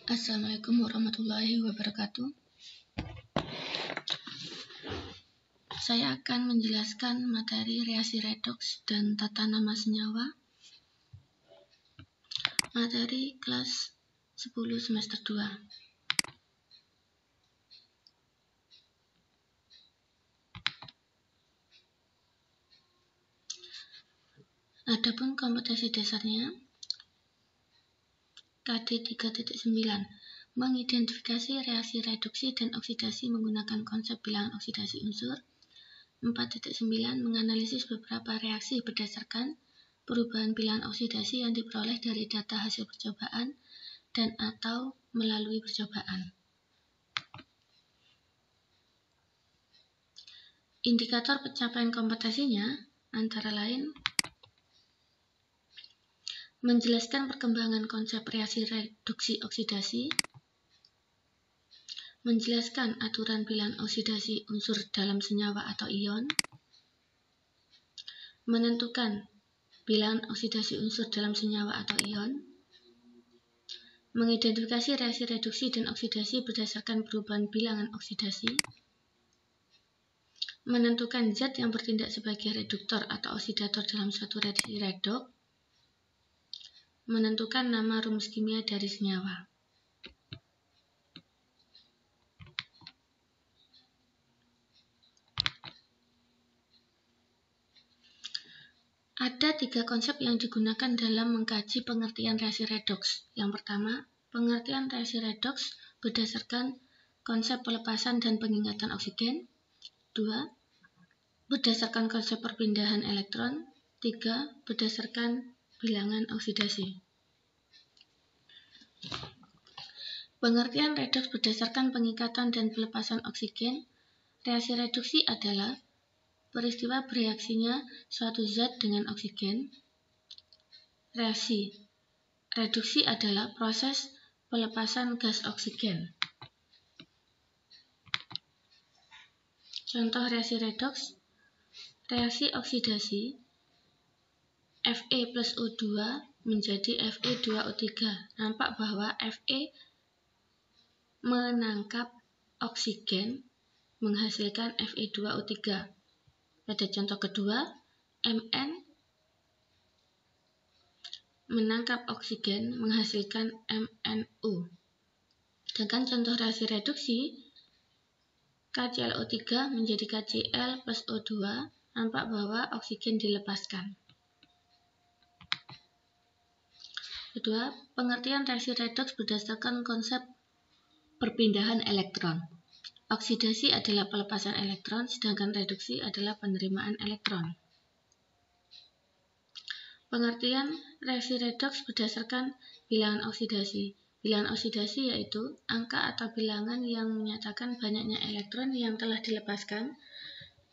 Assalamualaikum warahmatullahi wabarakatuh. Saya akan menjelaskan materi reaksi redoks dan tata nama senyawa. Materi kelas 10 semester 2. Adapun kompetensi dasarnya KD 3.9, mengidentifikasi reaksi reduksi dan oksidasi menggunakan konsep bilangan oksidasi unsur. 4.9, menganalisis beberapa reaksi berdasarkan perubahan bilangan oksidasi yang diperoleh dari data hasil percobaan dan atau melalui percobaan. Indikator pencapaian kompetensinya antara lain menjelaskan perkembangan konsep reaksi reduksi oksidasi, menjelaskan aturan bilangan oksidasi unsur dalam senyawa atau ion, menentukan bilangan oksidasi unsur dalam senyawa atau ion, mengidentifikasi reaksi reduksi dan oksidasi berdasarkan perubahan bilangan oksidasi, menentukan zat yang bertindak sebagai reduktor atau oksidator dalam suatu reaksi redoks, menentukan nama rumus kimia dari senyawa. Ada 3 konsep yang digunakan dalam mengkaji pengertian reaksi redoks. Yang pertama, pengertian reaksi redoks berdasarkan konsep pelepasan dan pengingatan oksigen. 2. Berdasarkan konsep perpindahan elektron. 3. Berdasarkan bilangan oksidasi. Pengertian redoks berdasarkan pengikatan dan pelepasan oksigen. Reaksi reduksi adalah peristiwa bereaksinya suatu zat dengan oksigen. Reaksi reduksi adalah proses pelepasan gas oksigen. Contoh reaksi redoks: reaksi oksidasi Fe plus O2 menjadi Fe2O3. Nampak bahwa Fe menangkap oksigen menghasilkan Fe2O3. Pada contoh kedua, Mn menangkap oksigen menghasilkan MnO. Sedangkan contoh reaksi reduksi, KClO3 menjadi KCl plus O2, nampak bahwa oksigen dilepaskan. Kedua, pengertian reaksi redoks berdasarkan konsep perpindahan elektron. Oksidasi adalah pelepasan elektron, sedangkan reduksi adalah penerimaan elektron. Pengertian reaksi redoks berdasarkan bilangan oksidasi. Bilangan oksidasi yaitu angka atau bilangan yang menyatakan banyaknya elektron yang telah dilepaskan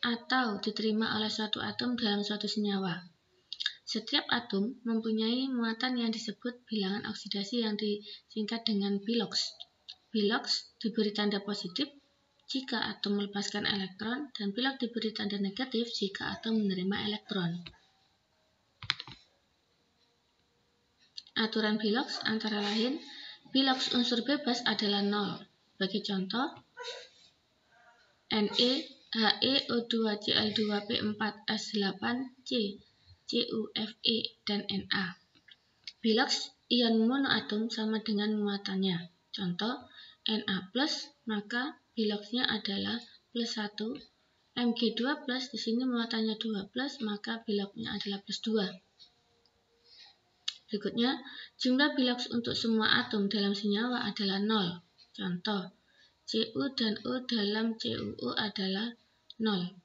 atau diterima oleh suatu atom dalam suatu senyawa. Setiap atom mempunyai muatan yang disebut bilangan oksidasi yang disingkat dengan biloks. Biloks diberi tanda positif jika atom melepaskan elektron dan biloks diberi tanda negatif jika atom menerima elektron. Aturan biloks antara lain, biloks unsur bebas adalah 0. Bagi contoh, Ne, He, O2, Cl2, P4, S8, C, Cu, Fe, dan Na. Biloks ion monoatom sama dengan muatannya. Contoh, Na+, maka biloksnya adalah plus 1. Mg2+, di sini muatannya 2+, maka biloksnya adalah plus 2. Berikutnya, jumlah biloks untuk semua atom dalam senyawa adalah 0. Contoh, Cu dan O dalam CuO adalah 0.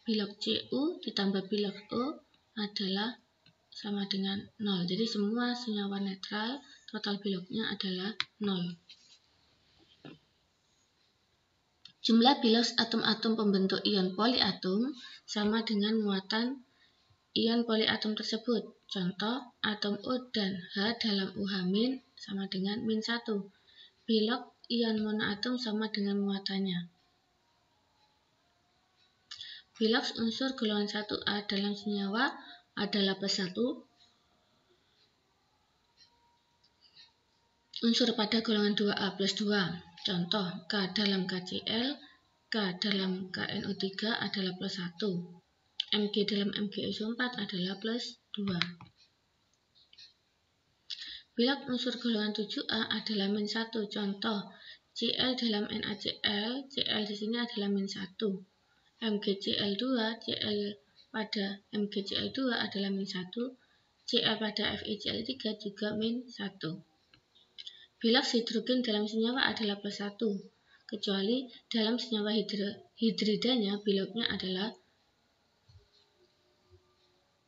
Biloks Cu ditambah biloks O adalah sama dengan 0. Jadi semua senyawa netral, total biloksnya adalah 0. Jumlah biloks atom-atom pembentuk ion poliatom sama dengan muatan ion poliatom tersebut. Contoh, atom O dan H dalam OH- sama dengan -1. Biloks ion monoatom sama dengan muatannya. Biloks unsur golongan 1A dalam senyawa adalah +1. unsur pada golongan 2A plus 2. Contoh, K dalam KCl, K dalam KNO3 adalah plus 1. Mg dalam MgSO4 adalah plus 2. Bilok unsur golongan 7A adalah min 1. Contoh, Cl dalam NaCl, Cl di sini adalah min 1. MgCl2, Cl pada MgCl2 adalah min 1. Cl pada FeCl3 juga min 1. Bilok hidrogen dalam senyawa adalah plus 1, kecuali dalam senyawa hidridanya biloknya adalah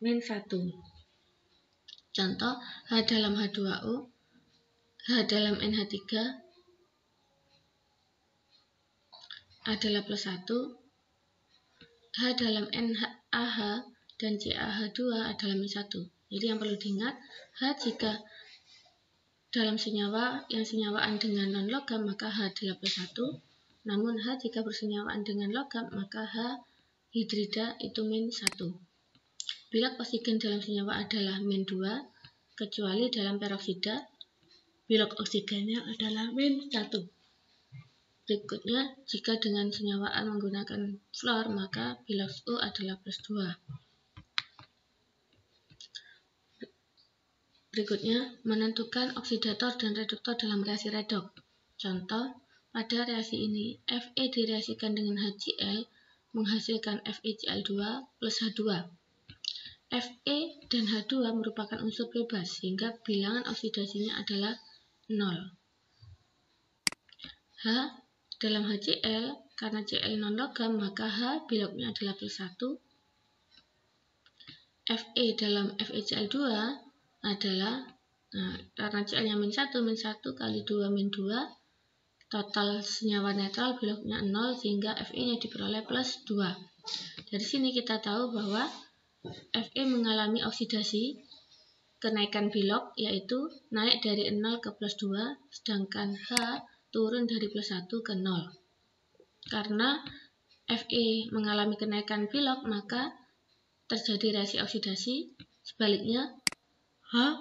min 1. Contoh, H dalam H2O, H dalam NH3 adalah plus 1, H dalam NaH dan CaH2 adalah min 1. Jadi yang perlu diingat, H jika dalam senyawa yang senyawaan dengan non-logam maka H adalah plus 1, namun H jika bersenyawaan dengan logam maka H hidrida itu min 1. Bilok oksigen dalam senyawa adalah min 2, kecuali dalam peroksida, bilok oksigennya adalah min 1. Berikutnya, jika dengan senyawaan menggunakan fluor maka bilok O adalah plus 2. Berikutnya, menentukan oksidator dan reduktor dalam reaksi redoks. Contoh, pada reaksi ini, Fe direaksikan dengan HCl menghasilkan FeCl2 plus H2. Fe dan H2 merupakan unsur bebas, sehingga bilangan oksidasinya adalah 0. H dalam HCl, karena Cl non-logam, maka H biloknya adalah plus 1. Fe dalam FeCl2 adalah, karena Cl-nya min 1 kali 2 min 2, total senyawa netral biloknya 0, sehingga Fe-nya diperoleh plus 2. Dari sini kita tahu bahwa Fe mengalami oksidasi kenaikan bilok, yaitu naik dari 0 ke plus 2, sedangkan H turun dari plus 1 ke 0. Karena Fe mengalami kenaikan bilok, maka terjadi reaksi oksidasi. Sebaliknya, H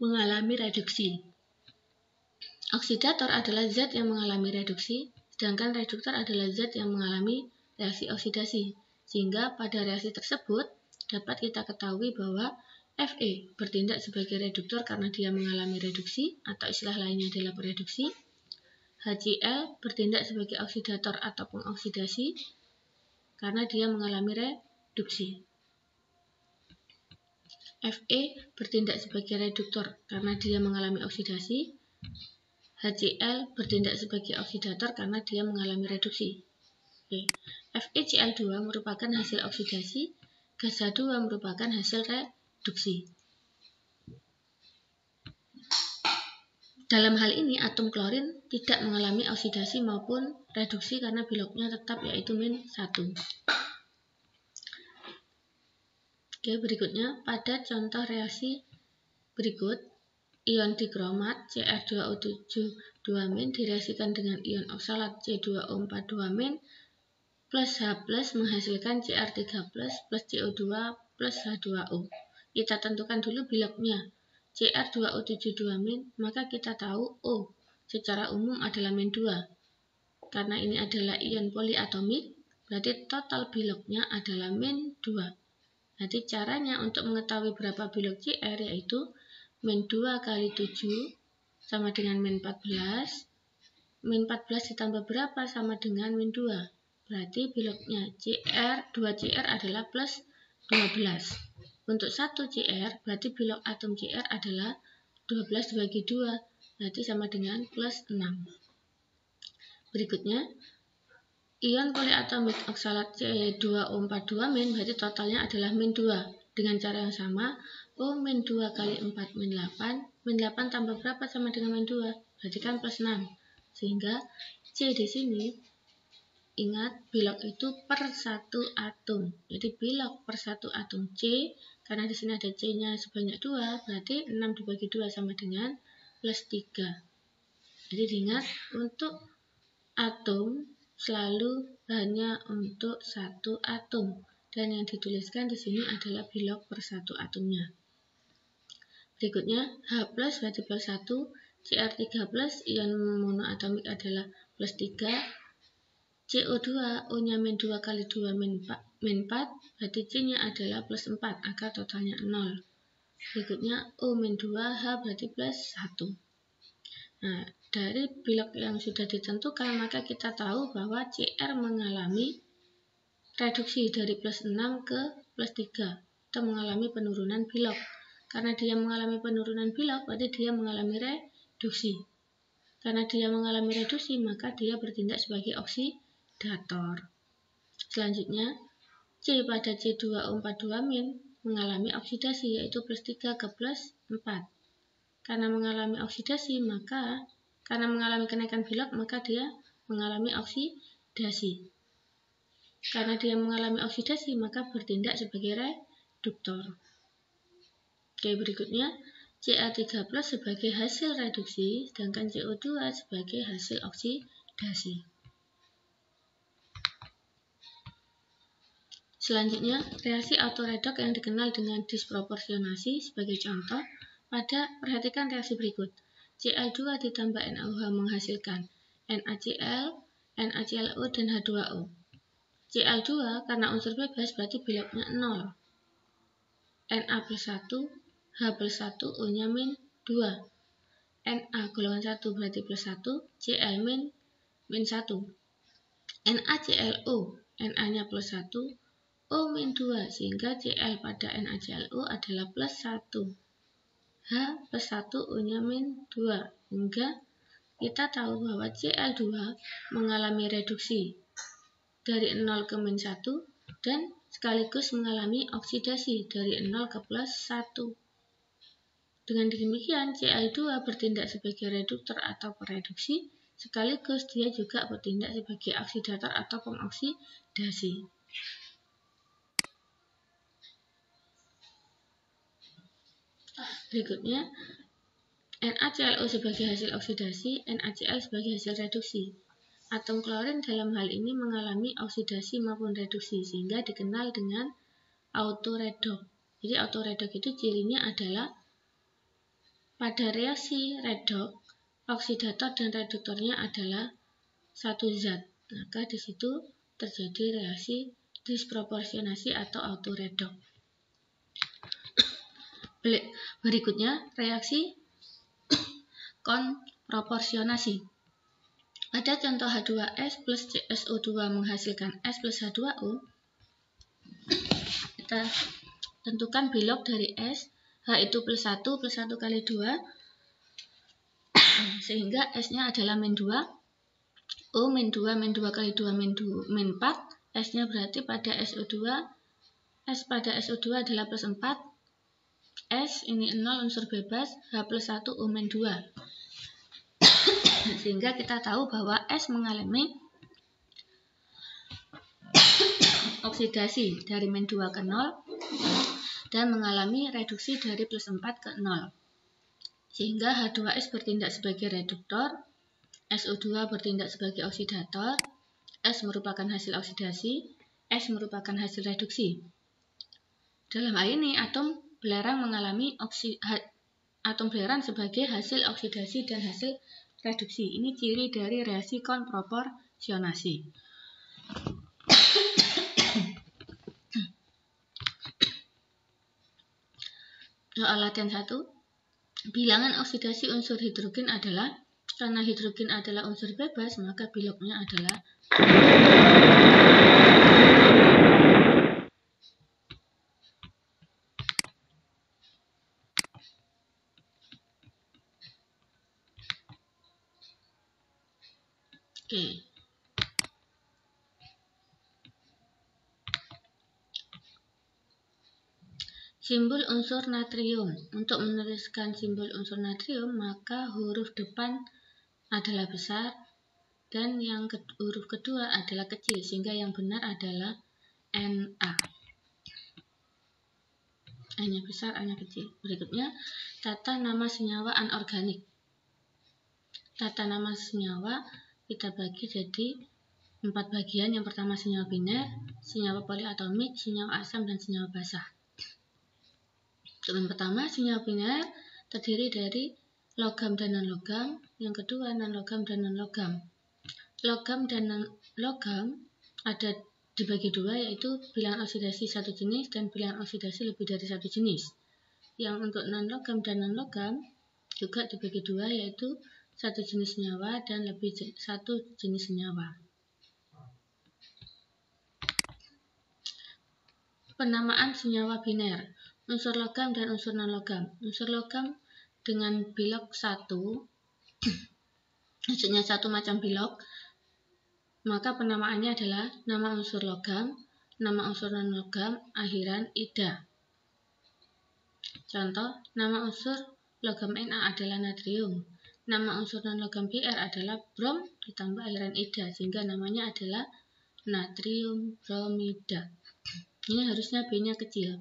mengalami reduksi. Oksidator adalah zat yang mengalami reduksi, sedangkan reduktor adalah zat yang mengalami reaksi oksidasi. Sehingga pada reaksi tersebut dapat kita ketahui bahwa Fe bertindak sebagai reduktor karena dia mengalami reduksi, atau istilah lainnya adalah pereduksi. HCl bertindak sebagai oksidator atau pengoksidasi karena dia mengalami reduksi. Fe bertindak sebagai reduktor karena dia mengalami oksidasi. HCl bertindak sebagai oksidator karena dia mengalami reduksi. FeCl2 merupakan hasil oksidasi, gas H2 merupakan hasil reduksi. Dalam hal ini, atom klorin tidak mengalami oksidasi maupun reduksi karena biloknya tetap, yaitu min 1. Berikutnya, pada contoh reaksi berikut, ion dikromat Cr2O7 2- direaksikan dengan ion oksalat C2O4 2- plus H+ menghasilkan Cr3+ plus CO2 plus H2O. Kita tentukan dulu biloknya Cr2O7 2-, maka kita tahu O secara umum adalah min 2. Karena ini adalah ion poliatomik, berarti total biloknya adalah min 2. Nanti caranya untuk mengetahui berapa bilok Cr yaitu min 2 kali 7 sama dengan min 14. Min 14 ditambah berapa sama dengan min 2. Berarti biloknya Cr, 2Cr adalah plus 12. Untuk 1 Cr, berarti bilok atom Cr adalah 12 dibagi 2, berarti sama dengan plus 6. Berikutnya, ion poliatomik oksalat C2O4 2- berarti totalnya adalah min 2. Dengan cara yang sama, O min 2 kali 4 min 8. Min 8 tambah berapa sama dengan min 2? Berarti kan plus 6. Sehingga C di sini, ingat bilok itu per satu atom. Jadi bilok per satu atom C, karena di sini ada C-nya sebanyak 2, berarti 6 dibagi 2 sama dengan plus 3. Jadi diingat, untuk atom selalu hanya untuk satu atom, dan yang dituliskan di sini adalah bilok per satu atomnya. Berikutnya H plus berarti plus 1, Cr3 plus ion monoatomik adalah plus 3, CO2 O-nya min 2 kali 2 min 4, berarti C-nya adalah plus 4, maka totalnya 0. Berikutnya O min 2, H berarti plus 1. Nah, dari blok yang sudah ditentukan, maka kita tahu bahwa Cr mengalami reduksi dari plus 6 ke plus 3, atau mengalami penurunan blok. Karena dia mengalami penurunan blok, berarti dia mengalami reduksi. Karena dia mengalami reduksi, maka dia bertindak sebagai oksidator. Selanjutnya, C pada C2O42- mengalami oksidasi, yaitu plus 3 ke plus 4. Karena mengalami oksidasi, karena mengalami kenaikan blok, maka dia mengalami oksidasi. Karena dia mengalami oksidasi, maka bertindak sebagai reduktor. Oke, berikutnya Ca3 plus sebagai hasil reduksi, sedangkan CO2 sebagai hasil oksidasi. Selanjutnya, reaksi autoredok yang dikenal dengan disproporsionasi sebagai contoh, perhatikan reaksi berikut. Cl2 ditambah NaOH menghasilkan NaCl, NaClO, dan H2O. Cl2 karena unsur bebas berarti biloknya 0. Na plus 1, H plus 1, O-nya min 2. Na golongan 1 berarti plus 1, Cl min 1. NaClO, Na-nya plus 1, O min 2, sehingga Cl pada NaClO adalah plus 1. H plus 1, O-nya min 2, hingga kita tahu bahwa Cl2 mengalami reduksi dari 0 ke min 1 dan sekaligus mengalami oksidasi dari 0 ke plus 1. Dengan demikian, Cl2 bertindak sebagai reduktor atau pereduksi, sekaligus dia juga bertindak sebagai oksidator atau pengoksidasi. Berikutnya, NaClO sebagai hasil oksidasi, NaCl sebagai hasil reduksi. Atom klorin dalam hal ini mengalami oksidasi maupun reduksi, sehingga dikenal dengan autoredok. Jadi autoredok itu cirinya adalah pada reaksi redok, oksidator dan reduktornya adalah satu zat. Maka di situ terjadi reaksi disproporsionasi atau autoredok. Berikutnya, reaksi konproporsionasi. Pada contoh H2S plus SO2 menghasilkan S plus H2O, kita tentukan bilok dari S. H itu plus 1 kali 2, sehingga S-nya adalah min 2, O min 2 kali 2 min 4, S-nya berarti pada SO2, S pada SO2 adalah plus 4, S ini 0 unsur bebas, H plus 1 O min 2. Sehingga kita tahu bahwa S mengalami oksidasi dari min 2 ke 0 dan mengalami reduksi dari plus 4 ke 0. Sehingga H2S bertindak sebagai reduktor, SO2 bertindak sebagai oksidator, S merupakan hasil oksidasi, S merupakan hasil reduksi. Dalam hal ini, atom belerang mengalami atom belerang sebagai hasil oksidasi dan hasil reduksi. Ini ciri dari reaksi konproporsionasi. Soal latihan 1. Bilangan oksidasi unsur hidrogen adalah, karena hidrogen adalah unsur bebas, maka biloknya adalah Oke. Simbol unsur natrium. Untuk menuliskan simbol unsur natrium, maka huruf depan adalah besar dan huruf kedua adalah kecil, sehingga yang benar adalah Na. A-nya besar, A-nya kecil. Berikutnya, tata nama senyawa anorganik. Tata nama senyawa kita bagi jadi 4 bagian. Yang pertama senyawa biner, senyawa poliatomik, senyawa asam, dan senyawa basah. Yang pertama senyawa biner terdiri dari logam dan non-logam, yang kedua non-logam dan non-logam. Logam dan non-logam ada dibagi dua, yaitu bilangan oksidasi satu jenis dan bilangan oksidasi lebih dari satu jenis. Yang untuk non-logam dan non-logam juga dibagi dua, yaitu satu jenis senyawa dan lebih satu jenis senyawa. Penamaan senyawa biner, unsur logam dan unsur non-logam. Unsur logam dengan bilok 1, maksudnya satu macam bilok, maka penamaannya adalah nama unsur logam, nama unsur non-logam, akhiran ida. Contoh, nama unsur logam Na adalah natrium, nama unsur non-logam Br adalah brom ditambah akhiran ida, sehingga namanya adalah natrium bromida. Ini harusnya B-nya kecil.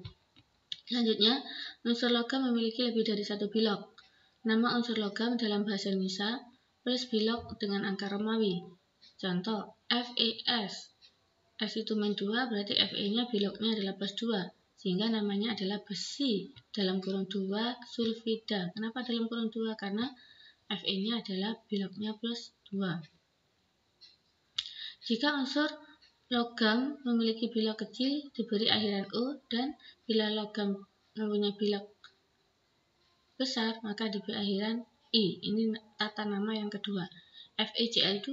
Selanjutnya, unsur logam memiliki lebih dari satu bilok. Nama unsur logam dalam bahasa Indonesia plus bilok dengan angka Romawi. Contoh, FeS. S itu min 2, berarti Fe-nya biloknya adalah plus 2. Sehingga namanya adalah besi dalam kurung 2 sulfida. Kenapa dalam kurung 2? Karena Fe-nya adalah biloknya plus 2. Jika unsur logam memiliki bilok kecil diberi akhiran O, dan bila logam mempunyai bilok besar maka diberi akhiran I. Ini tata nama yang kedua. FeCl2,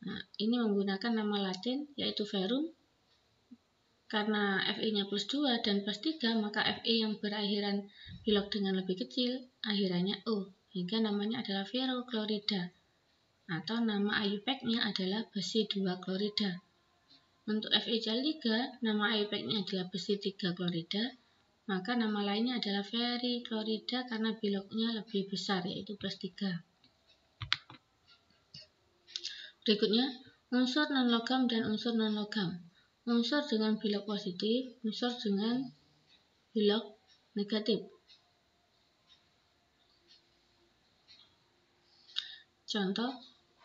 nah, ini menggunakan nama latin yaitu verum. Karena Fe-nya plus 2 dan plus 3, maka Fe yang berakhiran bilok dengan lebih kecil akhirannya O, hingga namanya adalah ferroklorida, atau nama IUPAC-nya adalah besi 2 klorida. Untuk FeCl3, nama IUPAC-nya adalah besi 3 klorida, maka nama lainnya adalah feriklorida karena biloknya lebih besar, yaitu plus 3. Berikutnya, unsur non-logam dan unsur non-logam. Unsur dengan bilok positif, unsur dengan bilok negatif. Contoh,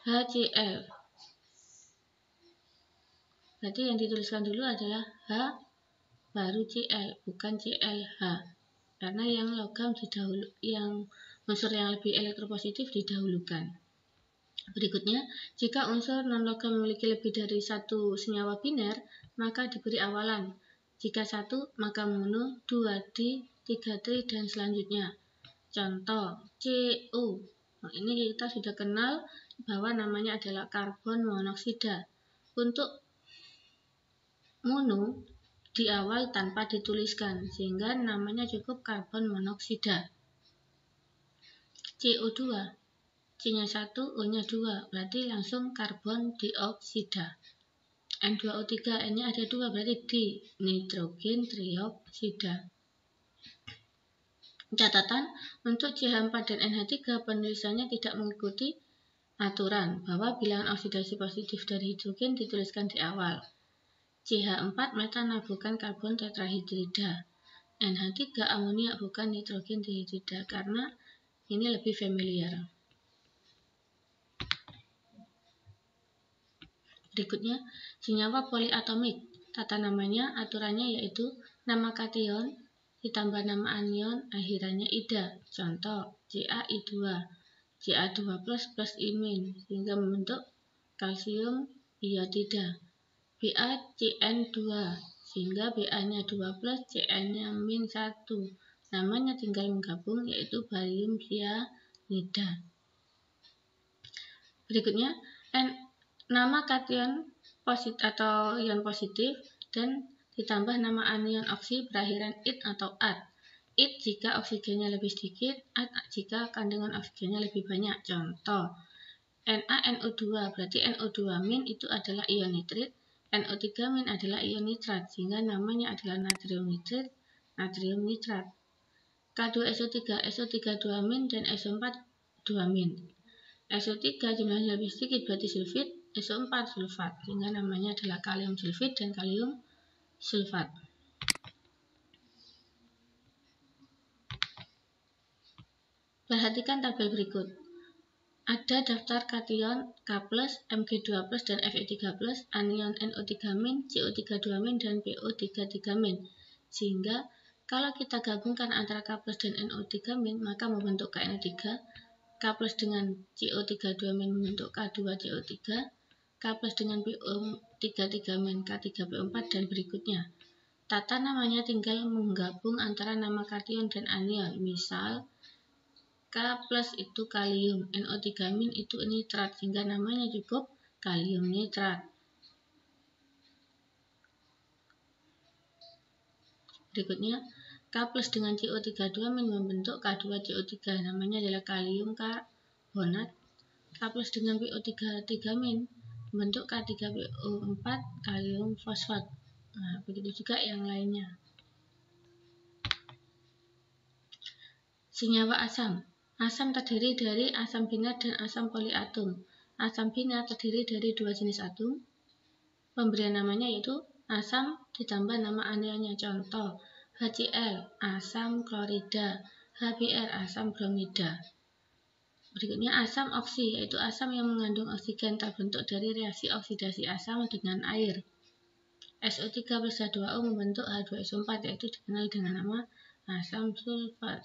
HCl. Berarti yang dituliskan dulu adalah H baru Cl, bukan ClH, karena yang logam yang unsur yang lebih elektropositif didahulukan. Berikutnya, jika unsur non-logam memiliki lebih dari satu senyawa biner, maka diberi awalan. Jika 1, maka mono, 2 di, 3 tri, dan selanjutnya. Contoh, CO. Nah, ini kita sudah kenal bahwa namanya adalah karbon monoksida. Untuk mono di awal tanpa dituliskan, sehingga namanya cukup karbon monoksida. CO2, C-nya 1, O-nya 2, berarti langsung karbon dioksida. N2O3, N-nya ada 2, berarti di nitrogen trioksida. Catatan, untuk CH4 dan NH3 penulisannya tidak mengikuti aturan bahwa bilangan oksidasi positif dari hidrogen dituliskan di awal. CH4 metana bukan karbon tetrahidrida, NH3 amonia bukan nitrogen dihidrida, karena ini lebih familiar. Berikutnya, senyawa poliatomik. Tata namanya, aturannya yaitu nama kation ditambah nama anion akhirannya ida. Contoh, CaI2, Ca2 plus imin, sehingga membentuk kalsium iodida. BaCN2, sehingga Ba-nya 2 plus, Cn-nya min 1. Namanya tinggal menggabung, yaitu barium cyanida. Berikutnya, nama kation positif atau ion positif dan ditambah nama anion oksi berakhiran id atau ad. Id jika oksigennya lebih sedikit, ad jika kandungan oksigennya lebih banyak. Contoh, NaNO2, berarti NO2- itu adalah ion nitrit, NO3- adalah ion nitrat, sehingga namanya adalah natrium nitrit, natrium nitrat. K2SO3, SO3 2- dan SO4 2-. SO3 jumlahnya lebih sedikit, berarti sulfit, SO4 sulfat, sehingga namanya adalah kalium sulfit dan kalium sulfat. Perhatikan tabel berikut. Ada daftar kation K+, Mg2+, dan Fe3+, anion NO3-, CO3 2-, dan PO3 3-. Sehingga Kalau kita gabungkan antara K+ dan NO3- maka membentuk KNO3, K+ dengan CO32- membentuk K2CO3, K+ dengan PO33- K3PO4, dan berikutnya. Tata namanya tinggal menggabung antara nama kation dan anion. Misal K+ itu kalium, NO3- itu nitrat, sehingga namanya cukup kalium nitrat. Berikutnya, K+ dengan CO32- membentuk K2CO3, namanya adalah kalium karbonat. K+ dengan PO33- membentuk K3PO4, kalium fosfat. Nah, begitu juga yang lainnya. Senyawa asam. Asam terdiri dari asam biner dan asam poliatom. Asam biner terdiri dari dua jenis atom. Pemberian namanya yaitu asam ditambah nama anionnya. Contoh, HCl, asam klorida, HBr, asam bromida. Berikutnya asam oksi, yaitu asam yang mengandung oksigen, terbentuk dari reaksi oksidasi asam dengan air. SO3 plus H2O membentuk H2SO4, yaitu dikenal dengan nama asam sulfat.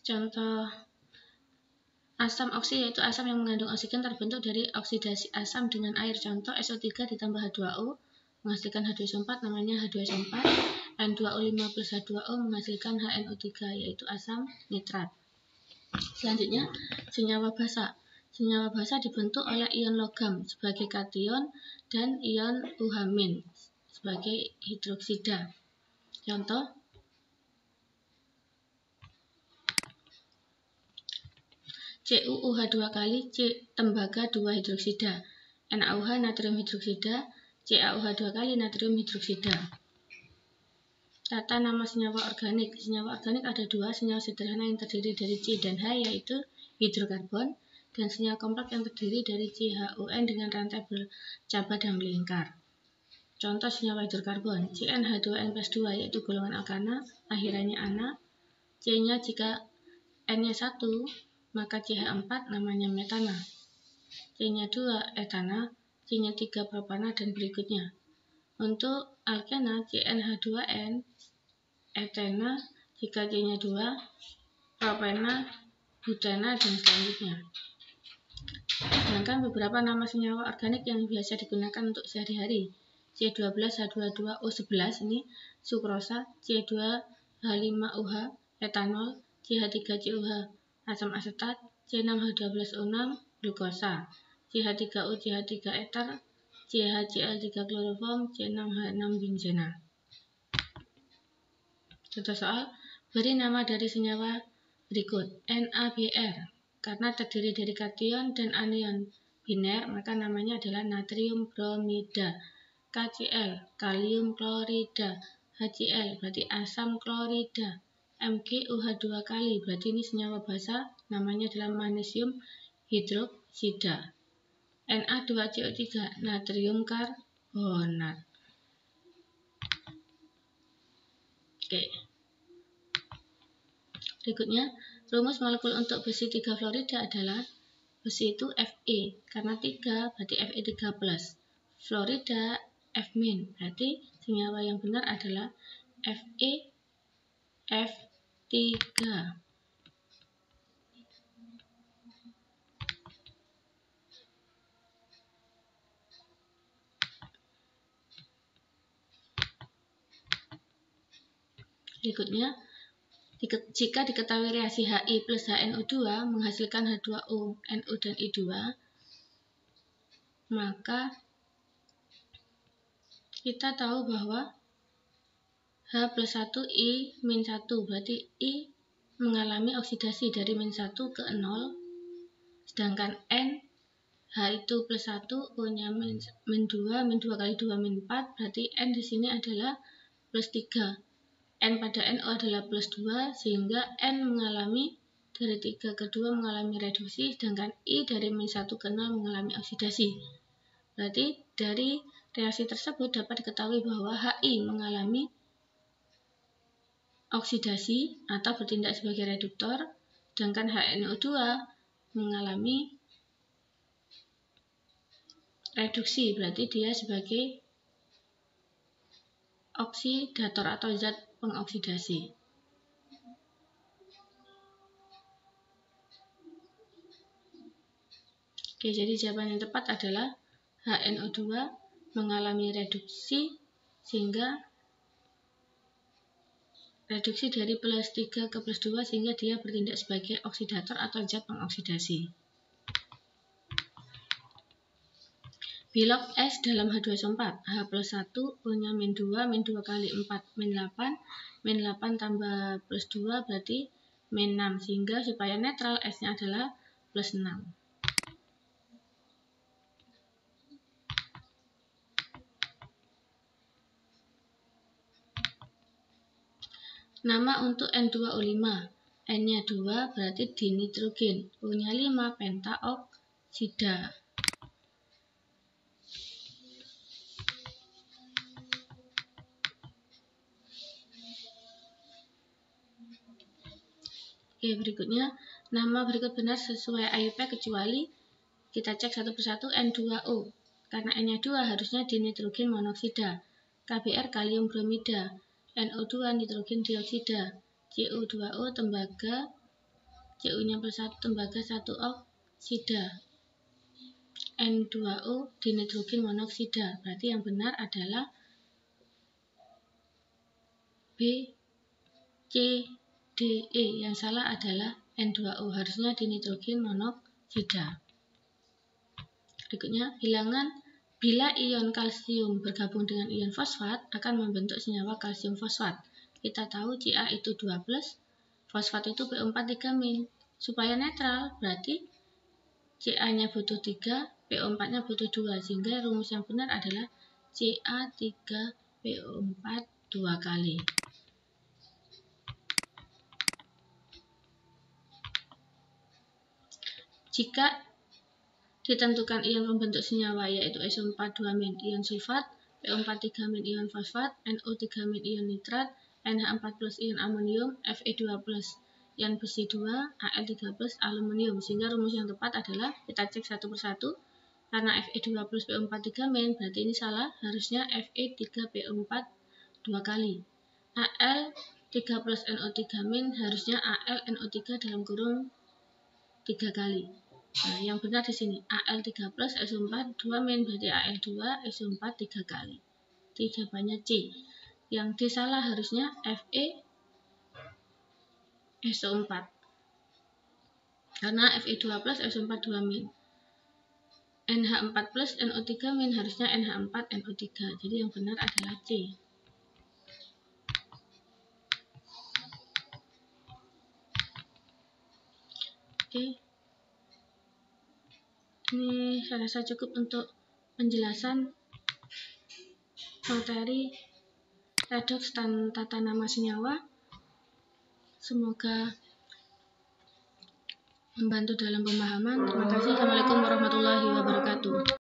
Contoh asam oksi yaitu asam yang mengandung oksigen, terbentuk dari oksidasi asam dengan air. Contoh SO3 ditambah H2O menghasilkan H2SO4, namanya H2SO4. N2O5 plus H2O menghasilkan HNO3, yaitu asam nitrat. Selanjutnya, senyawa basa. Senyawa basa dibentuk oleh ion logam sebagai kation dan ion UH- sebagai hidroksida. Contoh, CuOH 2 kali C tembaga 2 hidroksida, NaOH natrium hidroksida, CaOH 2 kali natrium hidroksida. Tata nama senyawa organik. Senyawa organik ada dua, senyawa sederhana yang terdiri dari C dan H, yaitu hidrokarbon, dan senyawa kompleks yang terdiri dari CHON dengan rantai bercabang dan melingkar. Contoh senyawa hidrokarbon, CnH2n plus 2, yaitu golongan alkana, akhirannya ana. C-nya jika N-nya 1, maka CH4 namanya metana. C-nya 2 etana, C-nya 3 propana, dan berikutnya. Untuk alkena CnH2n, etena, jika C-nya 2, propena, butena, dan selanjutnya. Sedangkan beberapa nama senyawa organik yang biasa digunakan untuk sehari-hari, C12H22O11 ini sukrosa, C2H5OH etanol, CH3COH asam asetat, C6H12O6 glukosa, CH3O CH3 eter, CHCl3 kloroform, C6H6 benzena. Contoh soal, beri nama dari senyawa berikut. NaBr, karena terdiri dari kation dan anion biner, maka namanya adalah natrium bromida. KCl, kalium klorida. HCl, berarti asam klorida. MgOH 2 kali, berarti ini senyawa basa, namanya adalah magnesium hidroksida. Na2CO3, natrium karbonat. Oke. Berikutnya, rumus molekul untuk besi 3 fluorida adalah besi itu Fe, karena 3 berarti Fe3+. Fluorida F-, berarti senyawa yang benar adalah FeF3. Berikutnya, jika diketahui reaksi Hi plus HNO2 menghasilkan H2O, NO, dan I2, maka kita tahu bahwa H plus 1 I min 1, berarti I mengalami oksidasi dari min 1 ke 0, sedangkan N, H itu plus 1, O-nya min 2, min 2 kali 2 min 4, berarti N di sini adalah plus 3. N pada NO adalah plus 2, sehingga N mengalami dari 3 ke 2 mengalami reduksi, sedangkan I dari min 1 ke 0 mengalami oksidasi. Berarti dari reaksi tersebut dapat diketahui bahwa HI mengalami oksidasi atau bertindak sebagai reduktor, sedangkan HNO2 mengalami reduksi, berarti dia sebagai oksidator atau zat pengoksidasi. Oke, jadi jawaban yang tepat adalah HNO2 mengalami reduksi, sehingga reduksi dari +3 ke +2 sehingga dia bertindak sebagai oksidator atau zat pengoksidasi. Bilok S dalam H2SO4, H+1, O-nya -2, -2 kali 4, -8, -8 tambah +2 berarti -6, sehingga supaya netral S-nya adalah +6. Nama untuk N2O5, N-nya 2 berarti dinitrogen, O-nya 5 pentaoksida. Oke, berikutnya nama berikut benar sesuai IUP kecuali kita cek satu persatu. N2O, karena N-nya 2 harusnya dinitrogen monoksida. KBr kalium bromida, NO2 nitrogen dioksida, CO2O tembaga, Cu-nya +1 tembaga 1 oksida, N2O dinitrogen monoksida. Berarti yang benar adalah B, C, D, E. Yang salah adalah N2O, harusnya dinitrogen monoksida. Berikutnya, bilangan bila ion kalsium bergabung dengan ion fosfat akan membentuk senyawa kalsium fosfat. Kita tahu Ca itu 2+, fosfat itu PO4 3-. Supaya netral, berarti Ca-nya butuh 3, PO4-nya butuh 2, sehingga rumus yang benar adalah Ca3PO4 2 kali. Jika ditentukan ion pembentuk senyawa yaitu SO4 2- ion sulfat, PO4 3- ion fosfat, NO 3- ion nitrat, NH4+ ion amonium, Fe2+ ion besi 2, Al3+ aluminium. Sehingga rumus yang tepat adalah kita cek satu persatu. Karena Fe2+ PO4 3- berarti ini salah, harusnya Fe3PO4 2 kali. Al3+ NO3- harusnya AlNO3 dalam kurung 3 kali. Nah, yang benar di sini Al3+ SO4 2- berarti Al2 SO4 3 kali. Jadi jawabannya C. Yang D salah, harusnya Fe SO4. Karena Fe2+ SO4 2-. NH4+ NO3- harusnya NH4 NO3. Jadi yang benar adalah C. Oke. Ini saya rasa cukup untuk penjelasan materi redoks dan tata nama senyawa. Semoga membantu dalam pemahaman. Terima kasih. Assalamualaikum warahmatullahi wabarakatuh.